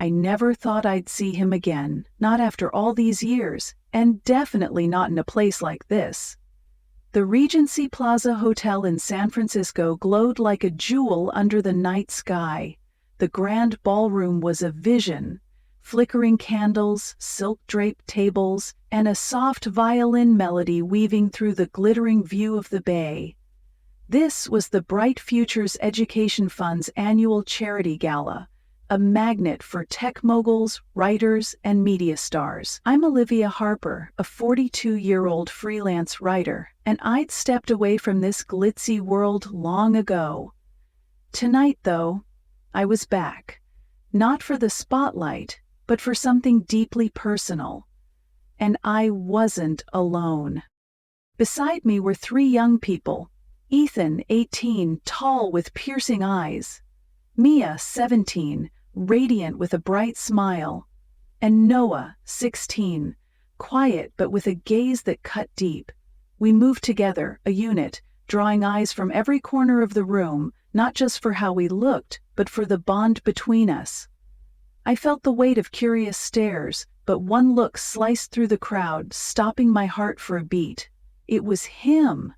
I never thought I'd see him again, not after all these years, and definitely not in a place like this. The Regency Plaza Hotel in San Francisco glowed like a jewel under the night sky. The grand ballroom was a vision. Flickering candles, silk-draped tables, and a soft violin melody weaving through the glittering view of the bay. This was the Bright Futures Education Fund's annual charity gala, a magnet for tech moguls, writers, and media stars. I'm Olivia Harper, a 42-year-old freelance writer, and I'd stepped away from this glitzy world long ago. Tonight, though, I was back, not for the spotlight, but for something deeply personal. And I wasn't alone. Beside me were three young people: Ethan, 18, tall with piercing eyes; Mia, 17, radiant with a bright smile; and Noah, 16, quiet but with a gaze that cut deep. We moved together, a unit, drawing eyes from every corner of the room, not just for how we looked, but for the bond between us. I felt the weight of curious stares, but one look sliced through the crowd, stopping my heart for a beat. It was him,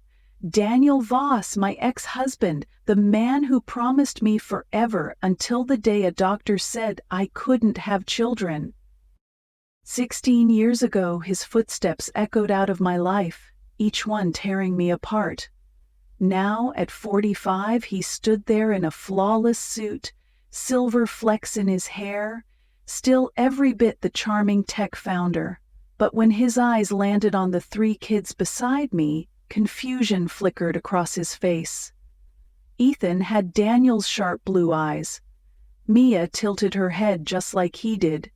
Daniel Voss, my ex-husband, the man who promised me forever until the day a doctor said I couldn't have children. 16 years ago, his footsteps echoed out of my life, each one tearing me apart. Now, at 45, he stood there in a flawless suit, silver flecks in his hair, still every bit the charming tech founder. But when his eyes landed on the three kids beside me, confusion flickered across his face. Ethan had Daniel's sharp blue eyes. Mia tilted her head just like he did.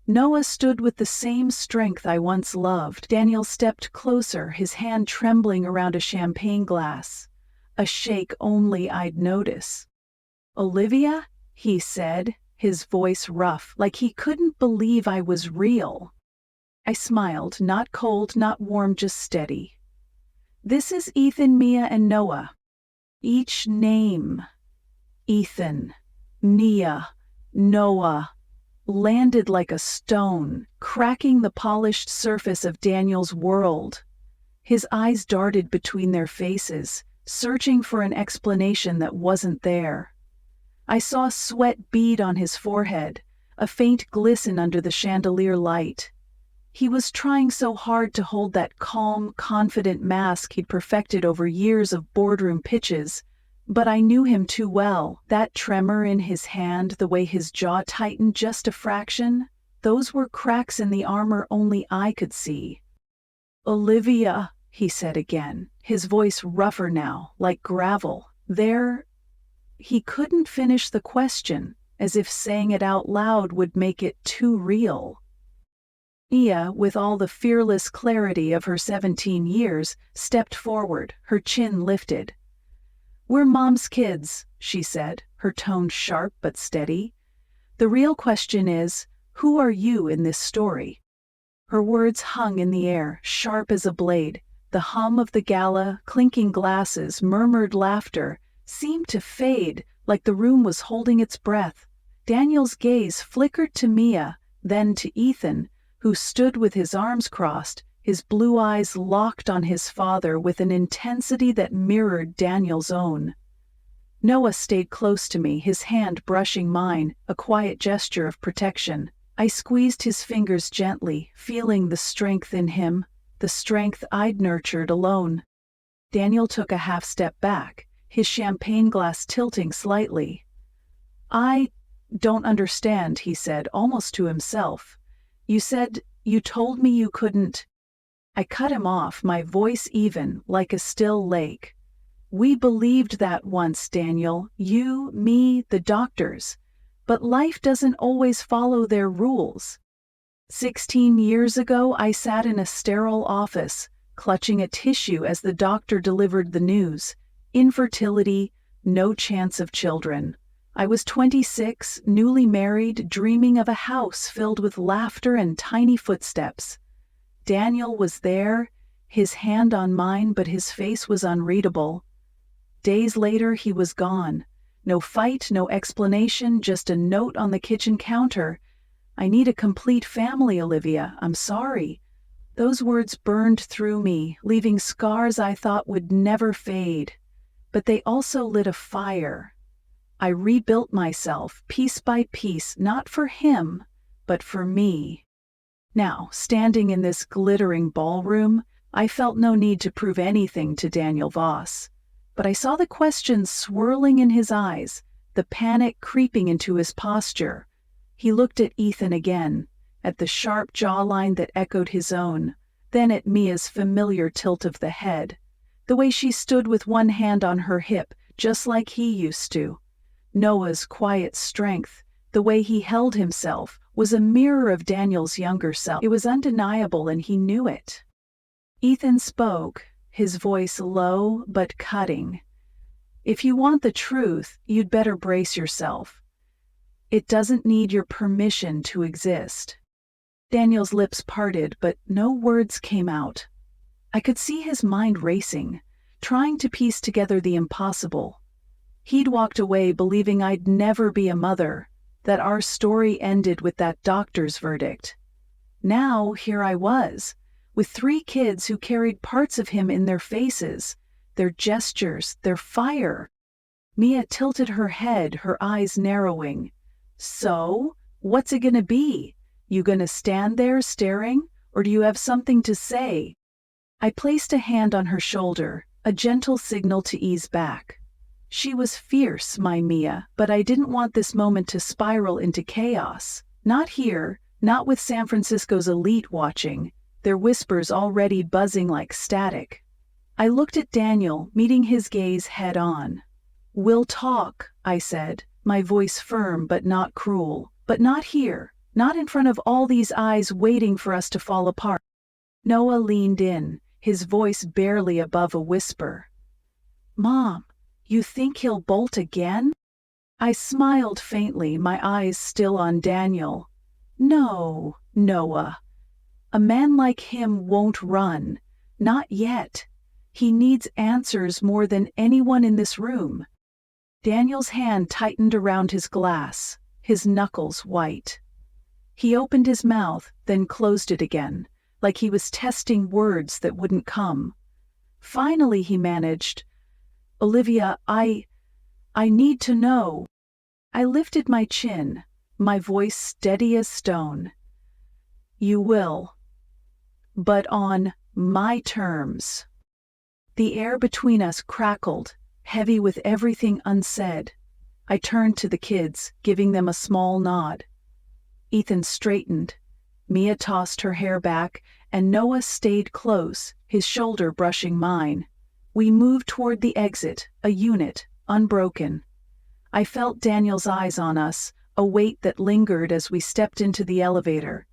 Noah stood with the same strength I once loved. Daniel stepped closer, his hand trembling around a champagne glass, a shake only I'd notice. "Olivia?" he said, his voice rough, like he couldn't believe I was real. I smiled, not cold, not warm, just steady. "This is Ethan, Mia, and Noah." Each name, Ethan, Mia, Noah, landed like a stone, cracking the polished surface of Daniel's world. His eyes darted between their faces, searching for an explanation that wasn't there. I saw sweat bead on his forehead, a faint glisten under the chandelier light. He was trying so hard to hold that calm, confident mask he'd perfected over years of boardroom pitches, but I knew him too well. That tremor in his hand, the way his jaw tightened just a fraction, those were cracks in the armor only I could see. "Olivia," he said again, his voice rougher now, like gravel. He couldn't finish the question, as if saying it out loud would make it too real. Mia, with all the fearless clarity of her 17 years, stepped forward, her chin lifted. "We're Mom's kids," she said, her tone sharp but steady. "The real question is, who are you in this story?" Her words hung in the air, sharp as a blade. The hum of the gala, clinking glasses, murmured laughter, seemed to fade, like the room was holding its breath. Daniel's gaze flickered to Mia, then to Ethan, who stood with his arms crossed, his blue eyes locked on his father with an intensity that mirrored Daniel's own. Noah stayed close to me, his hand brushing mine, a quiet gesture of protection. I squeezed his fingers gently, feeling the strength in him, the strength I'd nurtured alone. Daniel took a half step back, his champagne glass tilting slightly. "I don't understand," he said, almost to himself. You told me you couldn't." I cut him off, my voice even, like a still lake. "We believed that once, Daniel. You, me, the doctors. But life doesn't always follow their rules. 16 years ago, I sat in a sterile office, clutching a tissue as the doctor delivered the news. Infertility, no chance of children. I was 26, newly married, dreaming of a house filled with laughter and tiny footsteps. Daniel was there, his hand on mine, but his face was unreadable. Days later, he was gone. No fight, no explanation, just a note on the kitchen counter I need a complete family, Olivia. I'm sorry." Those words burned through me, leaving scars I thought would never fade. But they also lit a fire. I rebuilt myself, piece by piece, not for him, but for me. Now, standing in this glittering ballroom, I felt no need to prove anything to Daniel Voss. But I saw the questions swirling in his eyes, the panic creeping into his posture. He looked at Ethan again, at the sharp jawline that echoed his own, then at Mia's familiar tilt of the head, the way she stood with one hand on her hip, just like he used to. Noah's quiet strength, the way he held himself, was a mirror of Daniel's younger self. It was undeniable, and he knew it. Ethan spoke, his voice low but cutting. "If you want the truth, you'd better brace yourself. It doesn't need your permission to exist." Daniel's lips parted, but no words came out. I could see his mind racing, trying to piece together the impossible. He'd walked away believing I'd never be a mother, that our story ended with that doctor's verdict. Now, here I was, with 3 kids who carried parts of him in their faces, their gestures, their fire. Mia tilted her head, her eyes narrowing. "So, what's it gonna be? You gonna stand there staring, or do you have something to say?" I placed a hand on her shoulder, a gentle signal to ease back. She was fierce, my Mia, but I didn't want this moment to spiral into chaos. Not here, not with San Francisco's elite watching, their whispers already buzzing like static. I looked at Daniel, meeting his gaze head on. "We'll talk," I said, my voice firm but not cruel. "But not here, not in front of all these eyes waiting for us to fall apart." Noah leaned in, his voice barely above a whisper. "Mom, you think he'll bolt again?" I smiled faintly, my eyes still on Daniel. "No, Noah. A man like him won't run. Not yet. He needs answers more than anyone in this room." Daniel's hand tightened around his glass, his knuckles white. He opened his mouth, then closed it again, like he was testing words that wouldn't come. Finally he managed, "Olivia, I need to know." I lifted my chin, my voice steady as stone. "You will. But on my terms." The air between us crackled, heavy with everything unsaid. I turned to the kids, giving them a small nod. Ethan straightened. Mia tossed her hair back, and Noah stayed close, his shoulder brushing mine. We moved toward the exit, a unit, unbroken. I felt Daniel's eyes on us, a weight that lingered as we stepped into the elevator.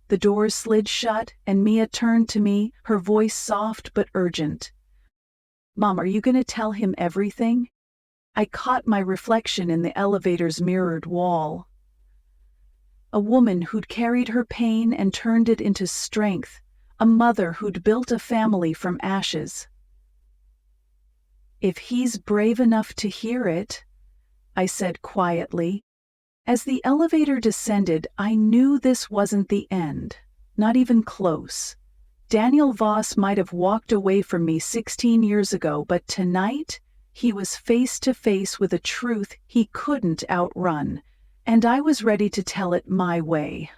The doors slid shut, and Mia turned to me, her voice soft but urgent. "Mom, are you going to tell him everything?" I caught my reflection in the elevator's mirrored wall. A woman who'd carried her pain and turned it into strength, a mother who'd built a family from ashes. "If he's brave enough to hear it," I said quietly. As the elevator descended, I knew this wasn't the end, not even close. Daniel Voss might have walked away from me 16 years ago, but tonight, he was face to face with a truth he couldn't outrun, and I was ready to tell it my way.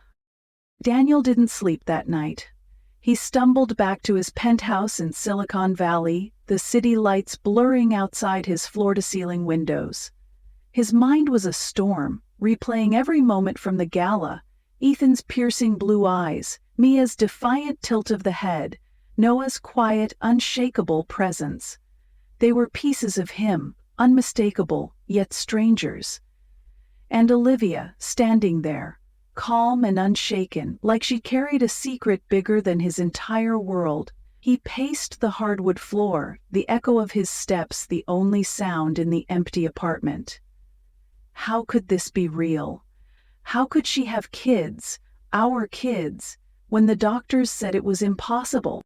Daniel didn't sleep that night. He stumbled back to his penthouse in Silicon Valley, the city lights blurring outside his floor-to-ceiling windows. His mind was a storm, replaying every moment from the gala, Ethan's piercing blue eyes, Mia's defiant tilt of the head, Noah's quiet, unshakable presence. They were pieces of him, unmistakable, yet strangers. And Olivia, standing there, calm and unshaken, like she carried a secret bigger than his entire world. He paced the hardwood floor, the echo of his steps the only sound in the empty apartment. How could this be real? How could she have kids, our kids, when the doctors said it was impossible?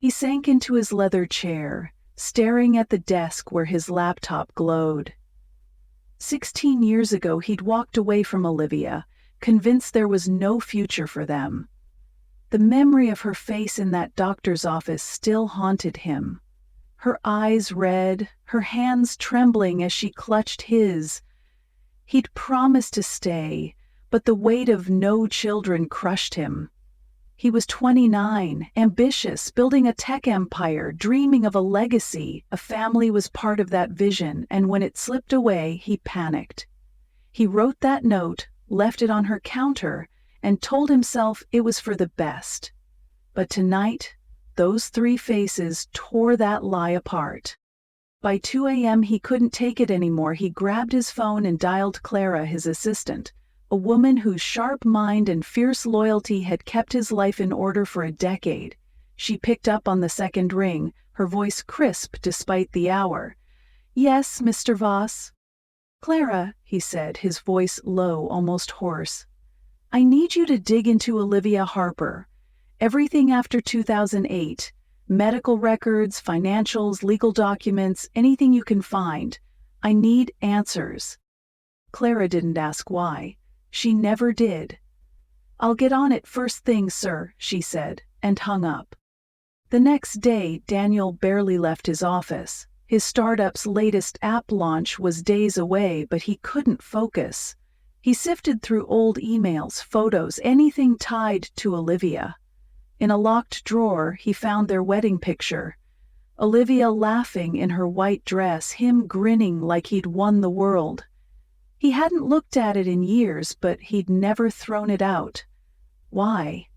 He sank into his leather chair, staring at the desk where his laptop glowed. 16 years ago he'd walked away from Olivia, convinced there was no future for them. The memory of her face in that doctor's office still haunted him. Her eyes red, her hands trembling as she clutched his. He'd promised to stay, but the weight of no children crushed him. He was 29, ambitious, building a tech empire, dreaming of a legacy. A family was part of that vision, and when it slipped away, he panicked. He wrote that note, left it on her counter, and told himself it was for the best. But tonight, those three faces tore that lie apart. By 2 a.m. he couldn't take it anymore. He grabbed his phone and dialed Clara, his assistant, a woman whose sharp mind and fierce loyalty had kept his life in order for a decade. She picked up on the second ring, her voice crisp despite the hour. "Yes, Mr. Voss." "Clara," he said, his voice low, almost hoarse. "I need you to dig into Olivia Harper. Everything after 2008. Medical records, financials, legal documents, anything you can find. I need answers." Clara didn't ask why. She never did. "I'll get on it first thing, sir," she said, and hung up. The next day, Daniel barely left his office. His startup's latest app launch was days away, but he couldn't focus. He sifted through old emails, photos, anything tied to Olivia. In a locked drawer, he found their wedding picture. Olivia laughing in her white dress, him grinning like he'd won the world. He hadn't looked at it in years, but he'd never thrown it out. Why?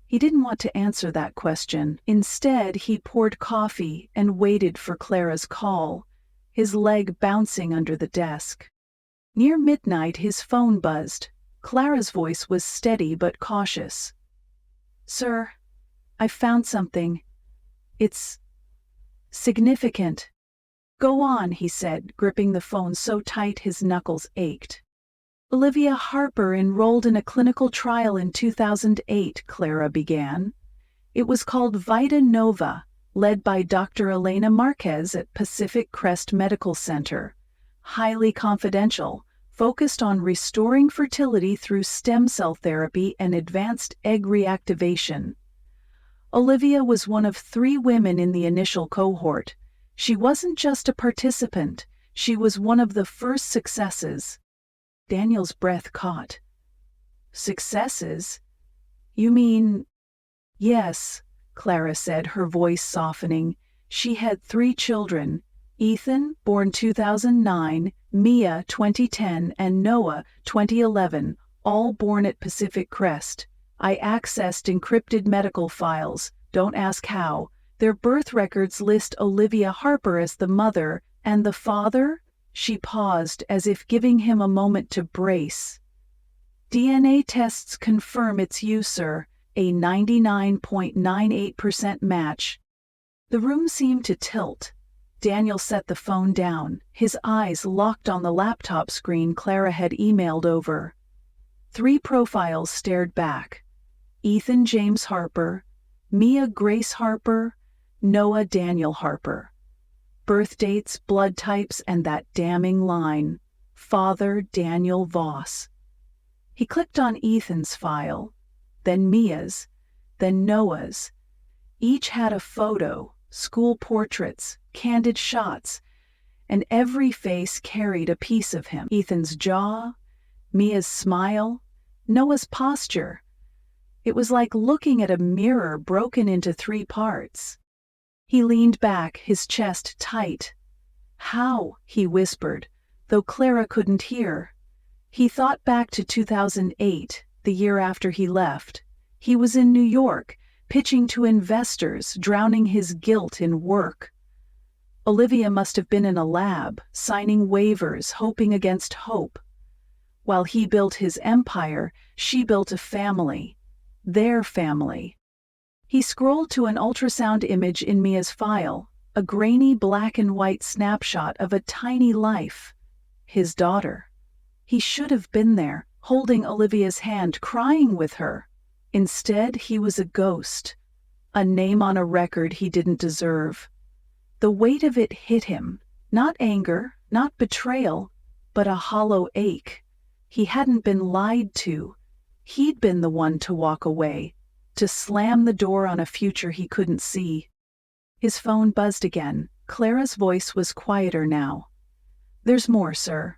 He didn't want to answer that question. Instead, he poured coffee and waited for Clara's call, his leg bouncing under the desk. Near midnight, his phone buzzed. Clara's voice was steady but cautious. "Sir, I found something. It's significant." "Go on," he said, gripping the phone so tight his knuckles ached. "Olivia Harper enrolled in a clinical trial in 2008, Clara began. It was called Vita Nova, led by Dr. Elena Marquez at Pacific Crest Medical Center. Highly confidential, focused on restoring fertility through stem cell therapy and advanced egg reactivation. Olivia was one of 3 women in the initial cohort. She wasn't just a participant, she was one of the first successes." Daniel's breath caught. "Successes? You mean—" "Yes," Clara said, her voice softening. "She had 3 children. Ethan, born 2009, Mia, 2010, and Noah, 2011, all born at Pacific Crest. I accessed encrypted medical files, don't ask how. Their birth records list Olivia Harper as the mother, and the father?" She paused, as if giving him a moment to brace. "DNA tests confirm it's you, sir, a 99.98% match." The room seemed to tilt. Daniel set the phone down, his eyes locked on the laptop screen Clara had emailed over. 3 profiles stared back. Ethan James Harper, Mia Grace Harper, Noah Daniel Harper. Birth dates, blood types, and that damning line, Father Daniel Voss. He clicked on Ethan's file, then Mia's, then Noah's. Each had a photo, school portraits, candid shots, and every face carried a piece of him. Ethan's jaw, Mia's smile, Noah's posture. It was like looking at a mirror broken into 3 parts. He leaned back, his chest tight. "How?" he whispered, though Clara couldn't hear. He thought back to 2008, the year after he left. He was in New York, pitching to investors, drowning his guilt in work. Olivia must have been in a lab, signing waivers, hoping against hope. While he built his empire, she built a family. Their family. He scrolled to an ultrasound image in Mia's file, a grainy black and white snapshot of a tiny life. His daughter. He should have been there, holding Olivia's hand, crying with her. Instead, he was a ghost. A name on a record he didn't deserve. The weight of it hit him. Not anger, not betrayal, but a hollow ache. He hadn't been lied to. He'd been the one to walk away, to slam the door on a future he couldn't see. His phone buzzed again. Clara's voice was quieter now. "There's more, sir.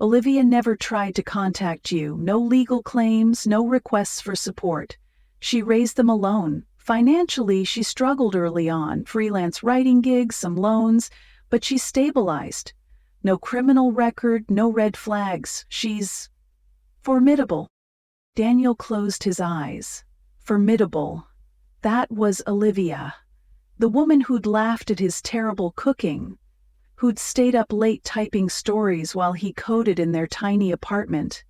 Olivia never tried to contact you. No legal claims, no requests for support. She raised them alone. Financially, she struggled early on, freelance writing gigs, some loans, but she stabilized. No criminal record, no red flags. She's formidable." Daniel closed his eyes. Formidable. That was Olivia. The woman who'd laughed at his terrible cooking, who'd stayed up late typing stories while he coded in their tiny apartment.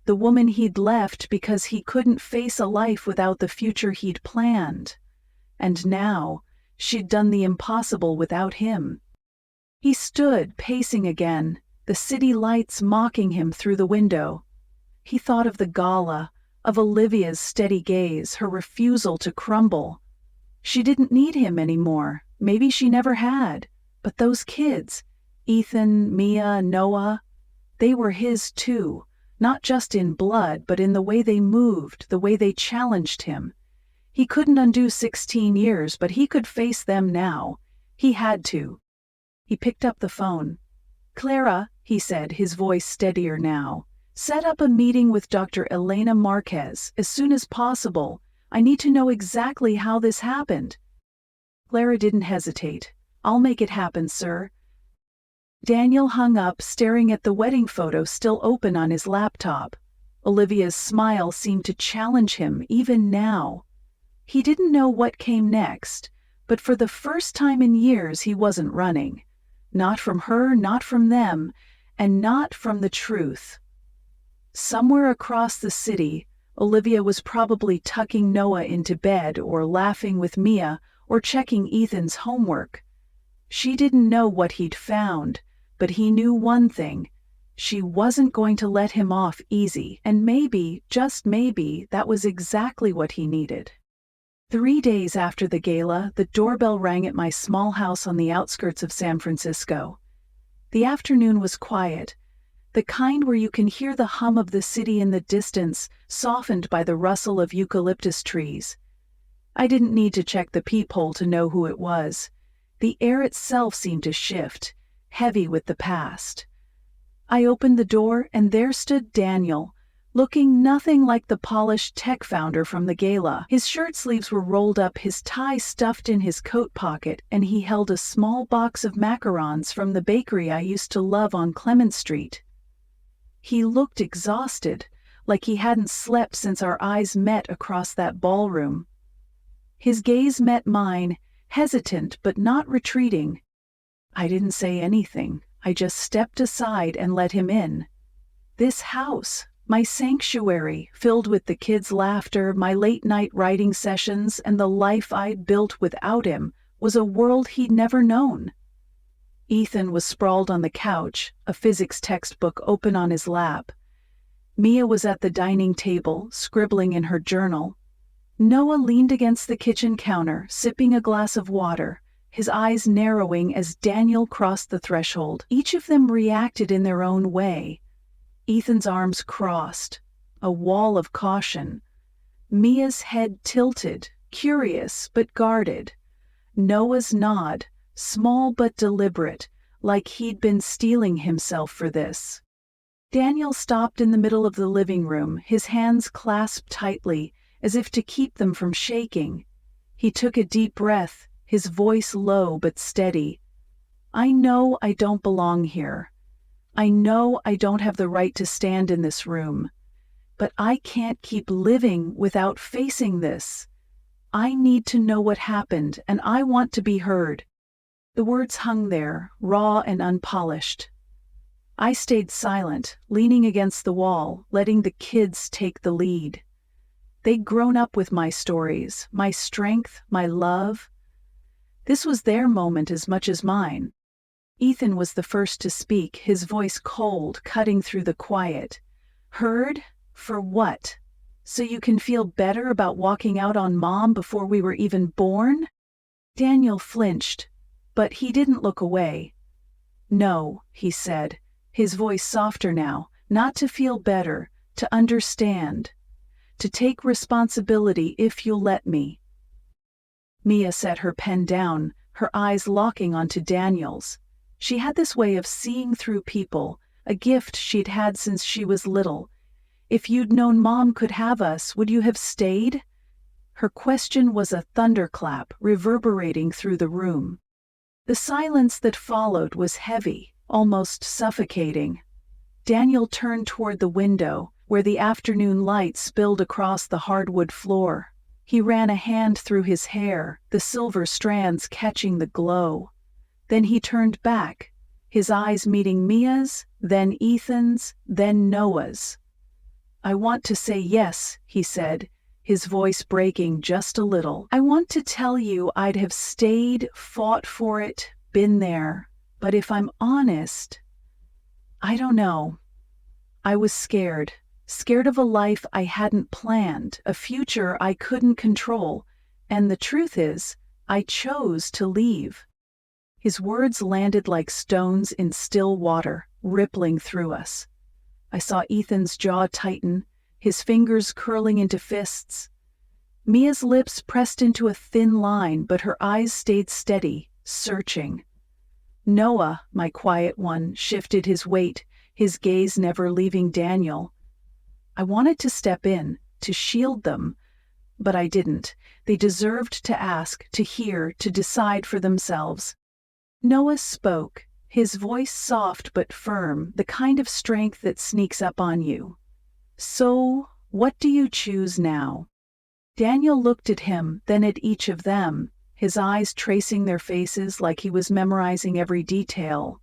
The woman he'd left because he couldn't face a life without the future he'd planned. And now, she'd done the impossible without him. He stood, pacing again, the city lights mocking him through the window. He thought of the gala, of Olivia's steady gaze, her refusal to crumble. She didn't need him anymore. Maybe she never had. But those kids, Ethan, Mia, Noah, they were his too. Not just in blood, but in the way they moved, the way they challenged him. He couldn't undo 16 years, but he could face them now. He had to. He picked up the phone. "Clara," he said, his voice steadier now, "set up a meeting with Dr. Elena Marquez as soon as possible. I need to know exactly how this happened." Clara didn't hesitate. "I'll make it happen, sir." Daniel hung up, staring at the wedding photo still open on his laptop. Olivia's smile seemed to challenge him even now. He didn't know what came next, but for the first time in years he wasn't running. Not from her, not from them, and not from the truth. Somewhere across the city, Olivia was probably tucking Noah into bed or laughing with Mia or checking Ethan's homework. She didn't know what he'd found, but he knew one thing. She wasn't going to let him off easy, and maybe, just maybe, that was exactly what he needed. 3 days after the gala, the doorbell rang at my small house on the outskirts of San Francisco. The afternoon was quiet, the kind where you can hear the hum of the city in the distance, softened by the rustle of eucalyptus trees. I didn't need to check the peephole to know who it was. The air itself seemed to shift, heavy with the past. I opened the door, and there stood Daniel, looking nothing like the polished tech founder from the gala. His shirt sleeves were rolled up, his tie stuffed in his coat pocket, and he held a small box of macarons from the bakery I used to love on Clement Street. He looked exhausted, like he hadn't slept since our eyes met across that ballroom. His gaze met mine, hesitant but not retreating. I didn't say anything. I just stepped aside and let him in. This house, my sanctuary, filled with the kids' laughter, my late-night writing sessions, and the life I'd built without him, was a world he'd never known. Ethan was sprawled on the couch, a physics textbook open on his lap. Mia was at the dining table, scribbling in her journal. Noah leaned against the kitchen counter, sipping a glass of water, his eyes narrowing as Daniel crossed the threshold. Each of them reacted in their own way. Ethan's arms crossed, a wall of caution. Mia's head tilted, curious but guarded. Noah's nod, small but deliberate, like he'd been steeling himself for this. Daniel stopped in the middle of the living room, his hands clasped tightly, as if to keep them from shaking. He took a deep breath, his voice low but steady. "I know I don't belong here. I know I don't have the right to stand in this room. But I can't keep living without facing this. I need to know what happened, and I want to be heard." The words hung there, raw and unpolished. I stayed silent, leaning against the wall, letting the kids take the lead. They'd grown up with my stories, my strength, my love. This was their moment as much as mine. Ethan was the first to speak, his voice cold, cutting through the quiet. "Heard? For what? So you can feel better about walking out on Mom before we were even born?" Daniel flinched, but he didn't look away. "No," he said, his voice softer now, Not to feel better, to understand, to take responsibility if you'll let me." Mia set her pen down, her eyes locking onto Daniel's. She had this way of seeing through people, a gift she'd had since she was little. "If you'd known Mom could have us, would you have stayed?" Her question was a thunderclap reverberating through the room. The silence that followed was heavy, almost suffocating. Daniel turned toward the window, where the afternoon light spilled across the hardwood floor. He ran a hand through his hair, the silver strands catching the glow. Then he turned back, his eyes meeting Mia's, then Ethan's, then Noah's. "I want to say yes," he said, his voice breaking just a little. "I want to tell you I'd have stayed, fought for it, been there. But if I'm honest, I don't know. I was scared. Scared of a life I hadn't planned, a future I couldn't control. And the truth is, I chose to leave." His words landed like stones in still water, rippling through us. I saw Ethan's jaw tighten, his fingers curling into fists. Mia's lips pressed into a thin line, but her eyes stayed steady, searching. Noah, my quiet one, shifted his weight, his gaze never leaving Daniel. I wanted to step in, to shield them, but I didn't. They deserved to ask, to hear, to decide for themselves. Noah spoke, his voice soft but firm, the kind of strength that sneaks up on you. "So, what do you choose now?" Daniel looked at him, then at each of them, his eyes tracing their faces like he was memorizing every detail.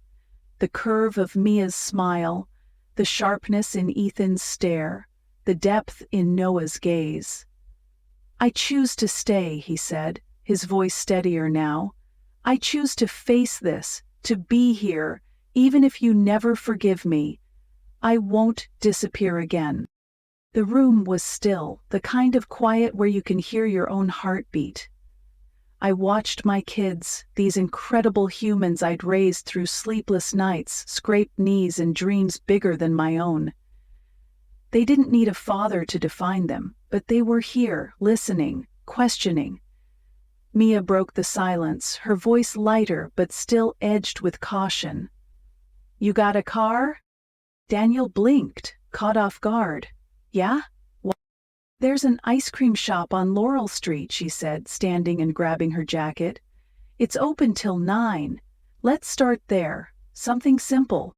The curve of Mia's smile, the sharpness in Ethan's stare, the depth in Noah's gaze. "I choose to stay," he said, his voice steadier now. "I choose to face this, to be here, even if you never forgive me. I won't disappear again." The room was still, the kind of quiet where you can hear your own heartbeat. I watched my kids, these incredible humans I'd raised through sleepless nights, scraped knees, and dreams bigger than my own. They didn't need a father to define them, but they were here, listening, questioning. Mia broke the silence, her voice lighter but still edged with caution. "You got a car?" Daniel blinked, caught off guard. "Yeah? What?" "There's an ice cream shop on Laurel Street," she said, standing and grabbing her jacket. "It's open till 9. Let's start there. Something simple."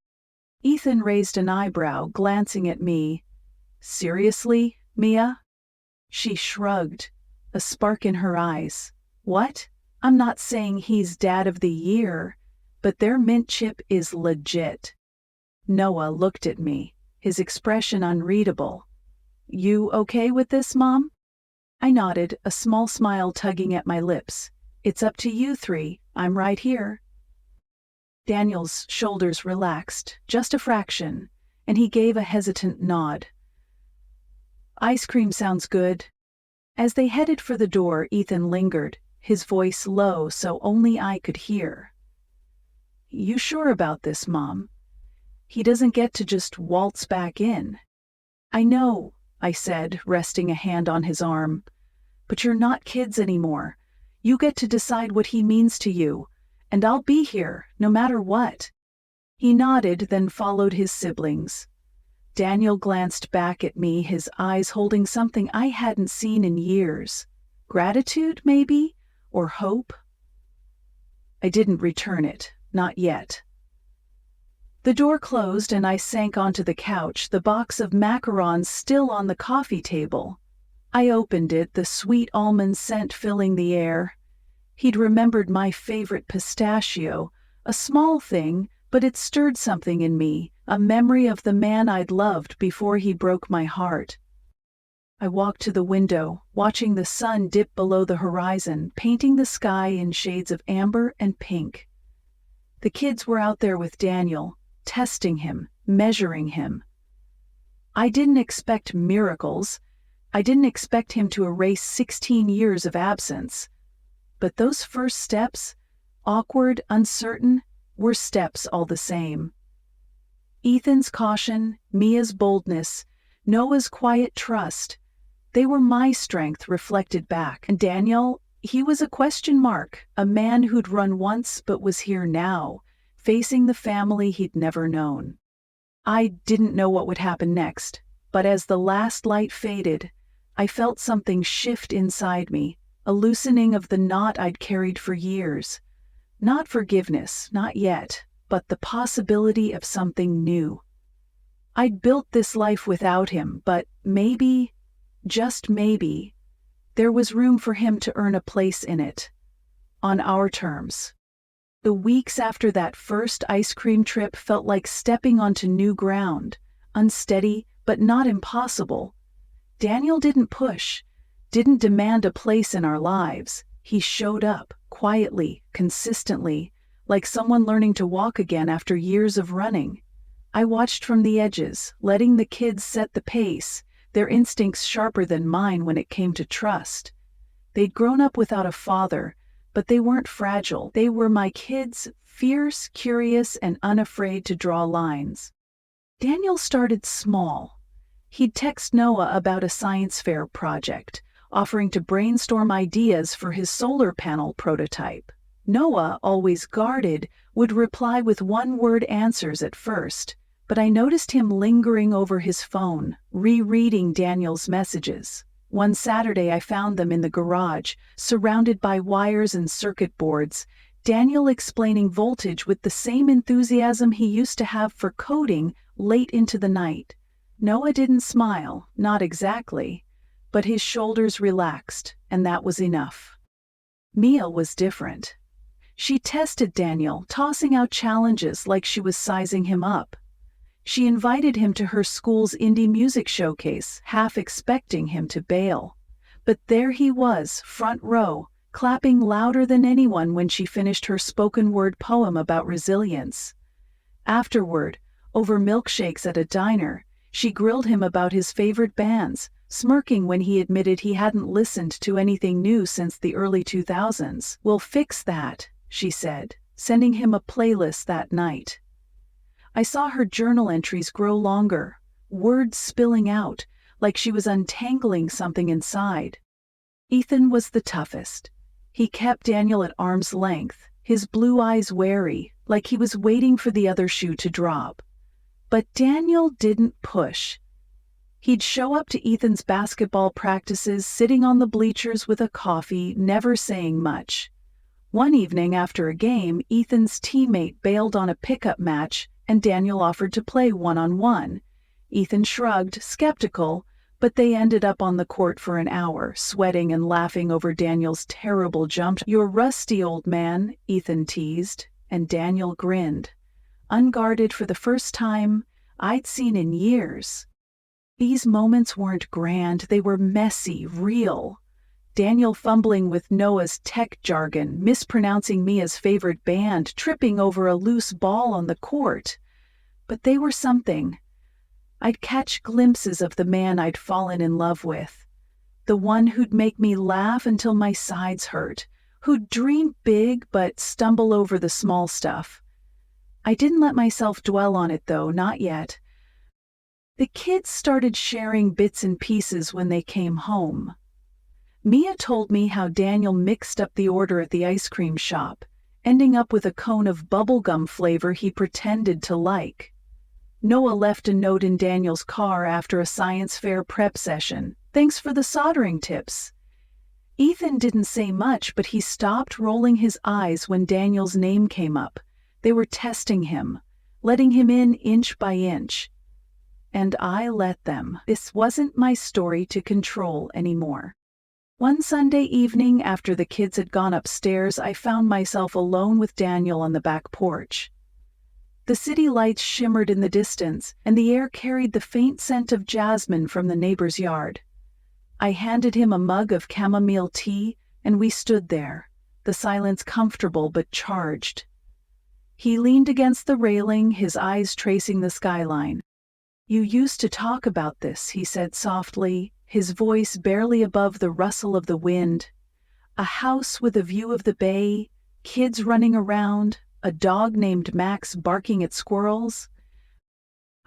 Ethan raised an eyebrow, glancing at me. "Seriously, Mia?" She shrugged, a spark in her eyes. "What? I'm not saying he's Dad of the Year, but their mint chip is legit." Noah looked at me, his expression unreadable. "You okay with this, Mom?" I nodded, a small smile tugging at my lips. "It's up to you three. I'm right here." Daniel's shoulders relaxed, just a fraction, and he gave a hesitant nod. "Ice cream sounds good." As they headed for the door, Ethan lingered, his voice low so only I could hear. "You sure about this, Mom? He doesn't get to just waltz back in." "I know," I said, resting a hand on his arm. "But you're not kids anymore. You get to decide what he means to you, and I'll be here, no matter what." He nodded, then followed his siblings. Daniel glanced back at me, his eyes holding something I hadn't seen in years. Gratitude, maybe? Or hope? I didn't return it, not yet. The door closed and I sank onto the couch, the box of macarons still on the coffee table. I opened it, the sweet almond scent filling the air. He'd remembered my favorite pistachio, a small thing, but it stirred something in me, a memory of the man I'd loved before he broke my heart. I walked to the window, watching the sun dip below the horizon, painting the sky in shades of amber and pink. The kids were out there with Daniel, testing him, measuring him. I didn't expect miracles. I didn't expect him to erase 16 years of absence. But those first steps, awkward, uncertain, were steps all the same. Ethan's caution, Mia's boldness, Noah's quiet trust, they were my strength reflected back. And Daniel, he was a question mark, a man who'd run once but was here now, facing the family he'd never known. I didn't know what would happen next, but as the last light faded, I felt something shift inside me, a loosening of the knot I'd carried for years. Not forgiveness, not yet, but the possibility of something new. I'd built this life without him, but maybe, just maybe, there was room for him to earn a place in it. On our terms. The weeks after that first ice cream trip felt like stepping onto new ground, unsteady but not impossible. Daniel didn't push, didn't demand a place in our lives. He showed up, quietly, consistently, like someone learning to walk again after years of running. I watched from the edges, letting the kids set the pace, their instincts sharper than mine when it came to trust. They'd grown up without a father, but they weren't fragile. They were my kids, fierce, curious, and unafraid to draw lines. Daniel started small. He'd text Noah about a science fair project, offering to brainstorm ideas for his solar panel prototype. Noah, always guarded, would reply with one-word answers at first, but I noticed him lingering over his phone, rereading Daniel's messages. One Saturday I found them in the garage, surrounded by wires and circuit boards, Daniel explaining voltage with the same enthusiasm he used to have for coding late into the night. Noah didn't smile, not exactly, but his shoulders relaxed, and that was enough. Mia was different. She tested Daniel, tossing out challenges like she was sizing him up. She invited him to her school's indie music showcase, half expecting him to bail. But there he was, front row, clapping louder than anyone when she finished her spoken-word poem about resilience. Afterward, over milkshakes at a diner, she grilled him about his favorite bands, smirking when he admitted he hadn't listened to anything new since the early 2000s. "We'll fix that," she said, sending him a playlist that night. I saw her journal entries grow longer, words spilling out, like she was untangling something inside. Ethan was the toughest. He kept Daniel at arm's length, his blue eyes wary, like he was waiting for the other shoe to drop. But Daniel didn't push. He'd show up to Ethan's basketball practices, sitting on the bleachers with a coffee, never saying much. One evening after a game, Ethan's teammate bailed on a pickup match, and Daniel offered to play one-on-one. Ethan shrugged, skeptical, but they ended up on the court for an hour, sweating and laughing over Daniel's terrible jump. "You're rusty, old man," Ethan teased, and Daniel grinned, unguarded for the first time I'd seen in years. These moments weren't grand, they were messy, real. Daniel fumbling with Noah's tech jargon, mispronouncing Mia's favorite band, tripping over a loose ball on the court. But they were something. I'd catch glimpses of the man I'd fallen in love with. The one who'd make me laugh until my sides hurt, who'd dream big but stumble over the small stuff. I didn't let myself dwell on it though, not yet. The kids started sharing bits and pieces when they came home. Mia told me how Daniel mixed up the order at the ice cream shop, ending up with a cone of bubblegum flavor he pretended to like. Noah left a note in Daniel's car after a science fair prep session. "Thanks for the soldering tips." Ethan didn't say much, but he stopped rolling his eyes when Daniel's name came up. They were testing him, letting him in inch by inch. And I let them. This wasn't my story to control anymore. One Sunday evening, after the kids had gone upstairs, I found myself alone with Daniel on the back porch. The city lights shimmered in the distance, and the air carried the faint scent of jasmine from the neighbor's yard. I handed him a mug of chamomile tea, and we stood there, the silence comfortable but charged. He leaned against the railing, his eyes tracing the skyline. "You used to talk about this," he said softly, his voice barely above the rustle of the wind. "A house with a view of the bay, kids running around, a dog named Max barking at squirrels."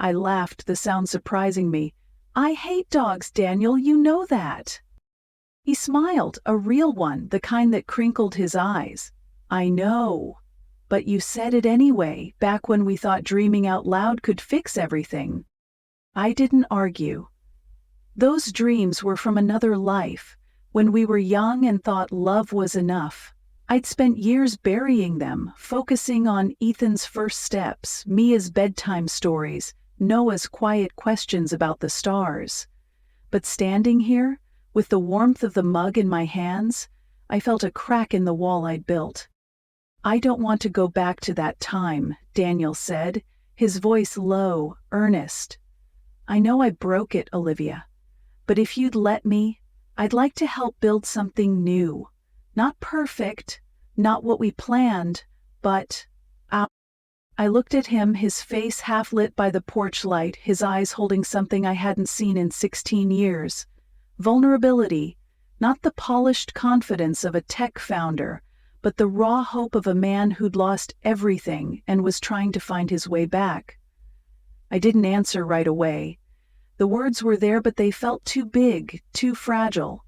I laughed, the sound surprising me. I hate dogs, Daniel, you know that. He smiled, a real one, the kind that crinkled his eyes. I know. But you said it anyway, back when we thought dreaming out loud could fix everything. I didn't argue. Those dreams were from another life, when we were young and thought love was enough. I'd spent years burying them, focusing on Ethan's first steps, Mia's bedtime stories, Noah's quiet questions about the stars. But standing here, with the warmth of the mug in my hands, I felt a crack in the wall I'd built. I don't want to go back to that time, Daniel said, his voice low, earnest. I know I broke it, Olivia. But if you'd let me, I'd like to help build something new. Not perfect, not what we planned, but I looked at him, his face half lit by the porch light, his eyes holding something I hadn't seen in 16 years. Vulnerability, not the polished confidence of a tech founder, but the raw hope of a man who'd lost everything and was trying to find his way back. I didn't answer right away. The words were there, but they felt too big, too fragile.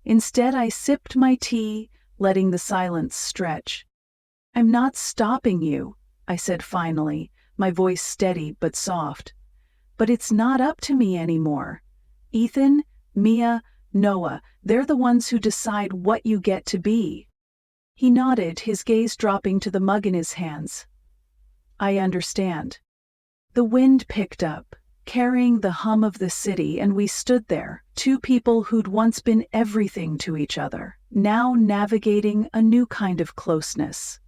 Instead, I sipped my tea, letting the silence stretch. I'm not stopping you, I said finally, my voice steady but soft. But it's not up to me anymore. Ethan, Mia, Noah, they're the ones who decide what you get to be. He nodded, his gaze dropping to the mug in his hands. I understand. The wind picked up, carrying the hum of the city, and we stood there, two people who'd once been everything to each other, now navigating a new kind of closeness.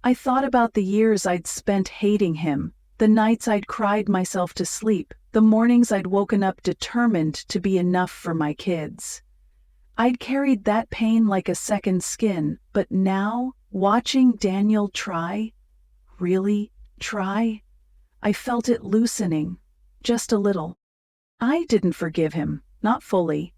I thought about the years I'd spent hating him, the nights I'd cried myself to sleep, the mornings I'd woken up determined to be enough for my kids. I'd carried that pain like a second skin, but now, watching Daniel try, really try, I felt it loosening, just a little. I didn't forgive him, not fully.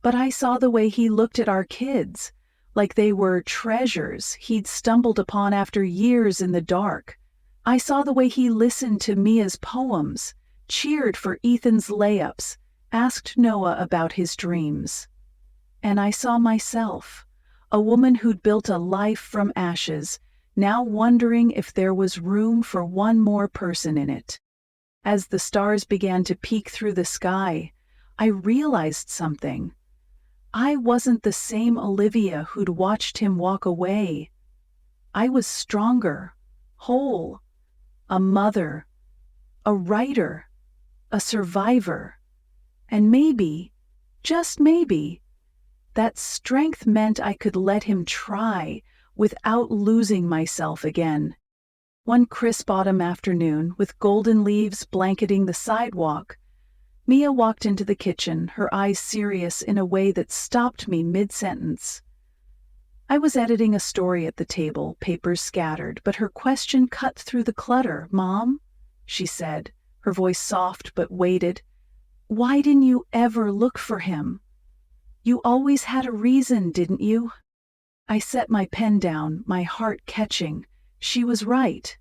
But I saw the way he looked at our kids, like they were treasures he'd stumbled upon after years in the dark. I saw the way he listened to Mia's poems, cheered for Ethan's layups, asked Noah about his dreams. And I saw myself, a woman who'd built a life from ashes, now wondering if there was room for one more person in it. As the stars began to peek through the sky, I realized something. I wasn't the same Olivia who'd watched him walk away. I was stronger, whole, a mother, a writer, a survivor. And maybe, just maybe, that strength meant I could let him try without losing myself again. One crisp autumn afternoon, with golden leaves blanketing the sidewalk, Mia walked into the kitchen, her eyes serious in a way that stopped me mid-sentence. I was editing a story at the table, papers scattered, but her question cut through the clutter. "Mom," she said, her voice soft but weighted, "why didn't you ever look for him? You always had a reason, didn't you?" I set my pen down, my heart catching. She was right.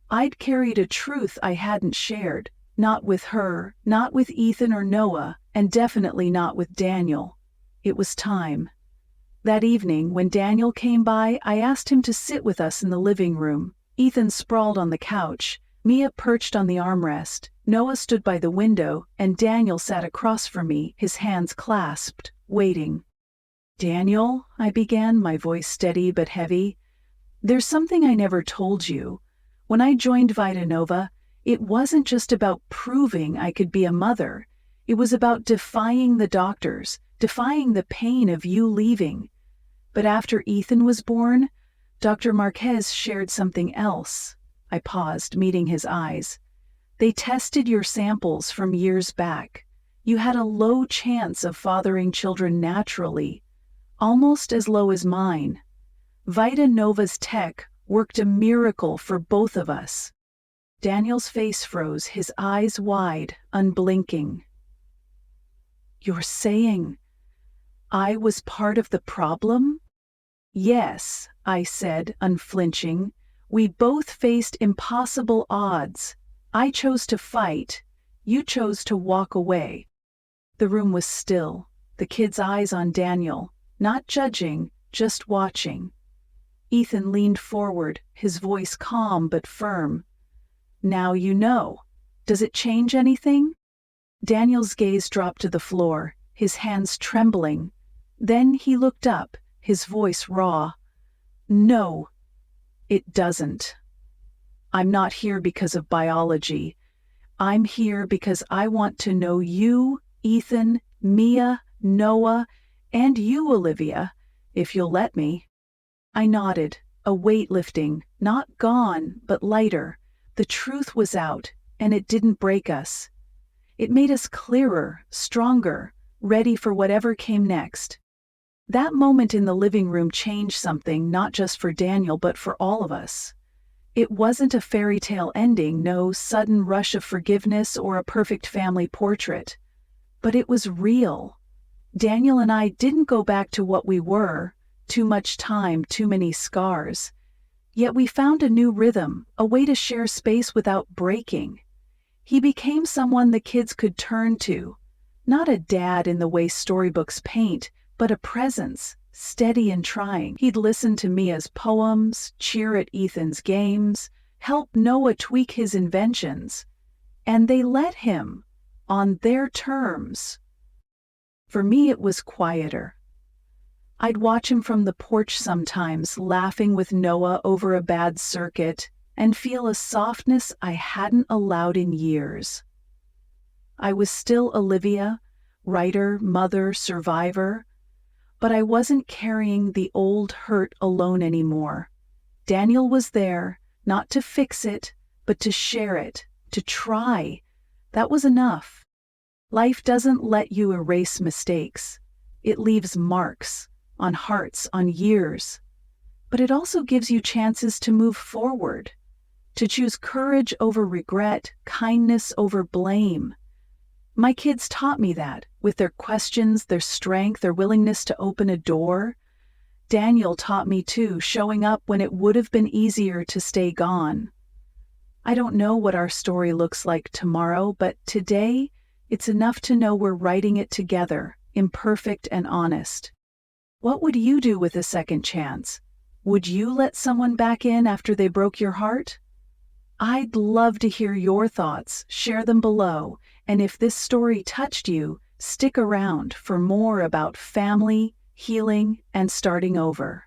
I'd carried a truth I hadn't shared, not with her, not with Ethan or Noah, and definitely not with Daniel. It was time. That evening, when Daniel came by, I asked him to sit with us in the living room. Ethan sprawled on the couch, Mia perched on the armrest, Noah stood by the window, and Daniel sat across from me, his hands clasped, waiting. "Daniel," I began, my voice steady but heavy, "there's something I never told you. When I joined Vitanova, it wasn't just about proving I could be a mother. It was about defying the doctors, defying the pain of you leaving. But after Ethan was born, Dr. Marquez shared something else." I paused, meeting his eyes. "They tested your samples from years back. You had a low chance of fathering children naturally, almost as low as mine. Vitanova's tech worked a miracle for both of us." Daniel's face froze, his eyes wide, unblinking. "You're saying I was part of the problem?" "Yes," I said, unflinching. "We both faced impossible odds. I chose to fight. You chose to walk away. The room was still, the kid's eyes on Daniel, not judging, just watching. Ethan leaned forward, his voice calm but firm. Now you know. Does it change anything? Daniel's gaze dropped to the floor, his hands trembling. Then he looked up, his voice raw. No, it doesn't. I'm not here because of biology. I'm here because I want to know you, Ethan, Mia, Noah, and you, Olivia, if you'll let me. I nodded, a weight lifting, not gone, but lighter. The truth was out, and it didn't break us. It made us clearer, stronger, ready for whatever came next. That moment in the living room changed something, not just for Daniel, but for all of us. It wasn't a fairy tale ending, no sudden rush of forgiveness or a perfect family portrait. But it was real. Daniel and I didn't go back to what we were, too much time, too many scars. Yet we found a new rhythm, a way to share space without breaking. He became someone the kids could turn to. Not a dad in the way storybooks paint, but a presence, steady and trying. He'd listen to Mia's poems, cheer at Ethan's games, help Noah tweak his inventions. And they let him, on their terms. For me, it was quieter. I'd watch him from the porch sometimes, laughing with Noah over a bad circuit, and feel a softness I hadn't allowed in years. I was still Olivia, writer, mother, survivor, but I wasn't carrying the old hurt alone anymore. Daniel was there, not to fix it, but to share it, to try. That was enough. Life doesn't let you erase mistakes. It leaves marks, on hearts, on years. But it also gives you chances to move forward, to choose courage over regret, kindness over blame. My kids taught me that, with their questions, their strength, their willingness to open a door. Daniel taught me too, showing up when it would have been easier to stay gone. I don't know what our story looks like tomorrow, but today, it's enough to know we're writing it together, imperfect and honest. What would you do with a second chance? Would you let someone back in after they broke your heart? I'd love to hear your thoughts, share them below, and if this story touched you, stick around for more about family, healing, and starting over.